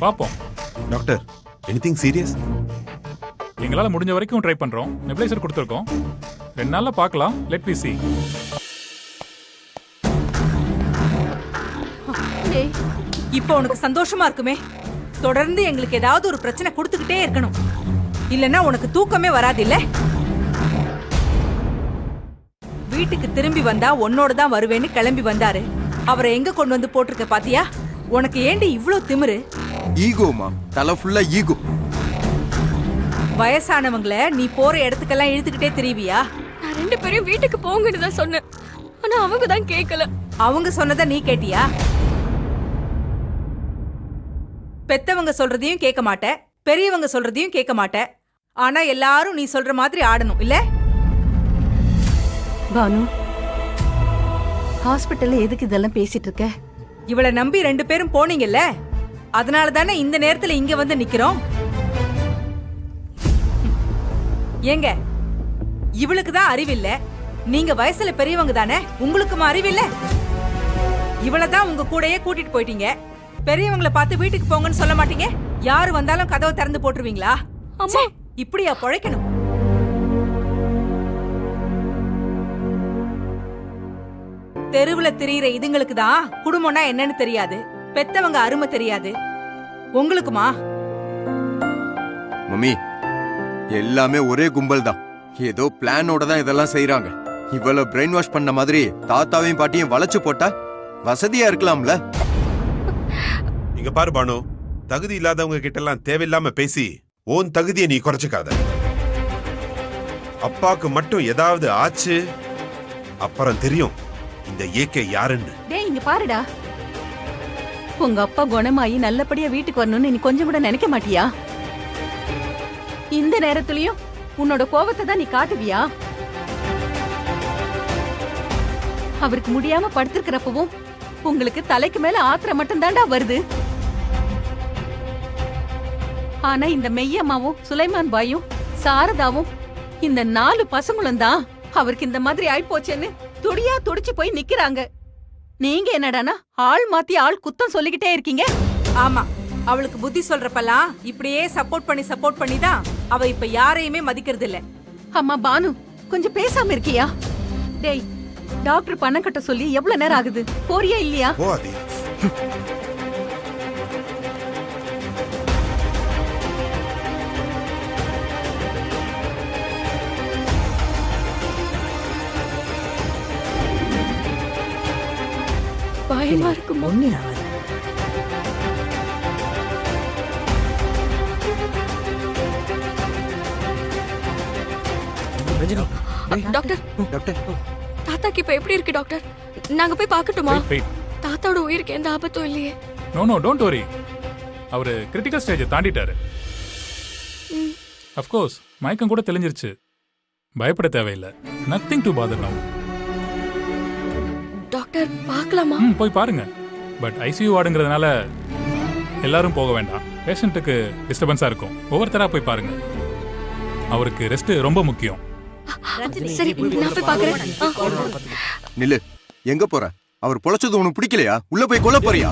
பாப்போம். Doctor, anything serious? எங்களால முடிஞ்ச வரைக்கும் ட்ரை பண்றோம். நெபுலைசர் கொடுத்துருக்கோம். 2 நாள்ல பார்க்கலாம். Let me see. இப்போ உனக்கு சந்தோஷமா இருக்குமே. தொடர்ந்து எங்களுக்கு ஏதாவது ஒரு பிரச்சனை கொடுத்துக்கிட்டே இருக்கணும். இல்லன்னா உனக்கு தூக்கமே வராது இல்ல? வீட்டுக்கு திரும்பி வந்தா உன்னோட தான் வருவேன்னு கிளம்பி வந்தாரு. அவரை எங்க கொண்டு வந்து போட்டிருக்க பாத்தியா? உனக்கு ஏண்டி இவ்ளோ திமிரு? ஈகோமா, தலை ஃபுல்லா ஈகோ. வயசானவங்கள நீ போற இடத்துக்கெல்லாம் இழுத்துக்கிட்டே திரிவியா? நான் 2 பேரும் வீட்டுக்கு போங்கன்னு தான் சொன்னேன். ஆனா அவங்க தான் கேட்கல. அவங்க சொன்னதை நீ கேட்டியா? பெத்தவங்க சொல்றதையும் கேட்க மாட்ட, பெரியவங்க சொல்றதையும் கேட்க மாட்ட. ஆனா எல்லாரும் நீ சொல்ற மாதிரி ஆடணும் இல்ல? பானு, ஹாஸ்பிட்டல்ல எதுக்கு இதெல்லாம் பேசிட்டு இருக்க? இவளை நம்பி 2 பேரும் போனீங்கல்ல, அதனால தானே இந்த நேரத்துல இங்க வந்து நிக்கிறோம். ஏங்க, இவளுக்கு தான் அறிவில்ல. நீங்க வயசுல பெரியவங்க தானே, உங்களுக்குமா அறிவில்ல? இவளை தான் உங்க கூடயே கூட்டிட்டு போயிட்டீங்க. பெரியவங்களை பார்த்து வீட்டுக்கு போங்கன்னு சொல்ல மாட்டீங்க? யாரு வந்தாலும் கதவை திறந்து போட்டுருவீங்களா? அம்மா, இப்படியா பொழைக்கணும்? தெருவுல திரியிற இதுங்களுக்கு தான் குடும்பம்னா என்னன்னு தெரியாது, பெத்தவங்க அருமை தெரியாது. உங்களுக்குமா? மம்மி, எல்லாமே ஒரே கும்பல் தான். ஏதோ பிளானோட தான் இதெல்லாம் செய்யறாங்க. இவ்வளவு பிரெயின் வாஷ் பண்ண மாதிரி தாத்தாவையும் பாட்டியும் வளைச்சு போட்டா வசதியா இருக்கலாம்ல. இங்க பாரு பானு, தகுதி இல்லாதவங்க கிட்ட எல்லாம் தேவையில்லாம பேசி ஓன் தகுதியை நீ குறைச்சுக்காத. அப்பாக்கு மட்டும் ஏதாவது ஆச்சு அப்புறம் தெரியும் இந்த ஏகே யாருன்னு. டேய், இங்க பாருடா. உங்க அப்பா குணமாயி நல்லபடியா வீட்டுக்கு வரணும்னு நீ கொஞ்சம் கூட நினைக்க மாட்டியா? இந்த நேரத்துலயும் உன்னோட கோபத்தை தான் நீ காட்டுவியா? அவருக்கு முடியாம படுத்திருக்கிறப்பவும் உங்களுக்கு தலைக்கு மேல ஆத்திரம் மட்டும் தாண்டா வருது. ஆனா இந்த மெய்யம்மாவும் சுலைமான் பாயும் சாரதாவும் இந்த 4 பசங்களும் தான் அவருக்கு இந்த மாதிரி ஆயிப்போச்சேன்னு துடியா துடிச்சு போய் நிக்கிறாங்க. நீங்க என்னடானா ஆள் மாத்தி ஆள் குத்தம் சொல்லிக்கிட்டே இருக்கீங்க. ஆமா, அவளுக்கு புத்தி சொல்றப்பெல்லாம் இப்படியே சப்போர்ட் பண்ணி தான் அவ இப்ப யாரையுமே மதிக்கிறது இல்ல. அம்மா பானு, கொஞ்சம் பேசாம இருக்கியா? டேய், டாக்டர் பணம் கட்ட சொல்லி எவ்வளவு நேரம் ஆகுது? போறியா இல்லையா? ஓ ஆதி, பயமா இருக்குமா? டாக்டர், டாக்டர், தாத்தாக்கு இப்ப எப்படி இருக்கு டாக்டர்? நாங்க போய் பார்க்கட்டுமா? Wait. தாத்தாவோட உயிருக்கு எந்த ஆபத்தும் இல்லையே? No don't worry. அவரு கிரிட்டிக்கல் ஸ்டேஜை தாண்டிட்டாரு. ஆஃப் கோர்ஸ் மயக்கம் கூட தெளிஞ்சிருச்சு. பயப்பட தேவையில்லை. Nothing to father now. Doctor, பார்க்கலாமா? போய் பாருங்க. பட் ஐசியூ வார்டுங்கிறதுனால எல்லாரும் போக வேண்டாம். பேஷண்ட்டுக்கு டிஸ்டர்பன்ஸா இருக்கும். ஒவ்வொருத்தரா போய் பாருங்க. அவருக்கு ரெஸ்ட் ரொம்ப முக்கியம். சரி, நான் போய் பார்க்கறேன். நில்லு. எங்க போற? அவர் பொழைச்சது உனக்கு பிடிக்கலையா? உள்ள போய் கொல்ல போறியா?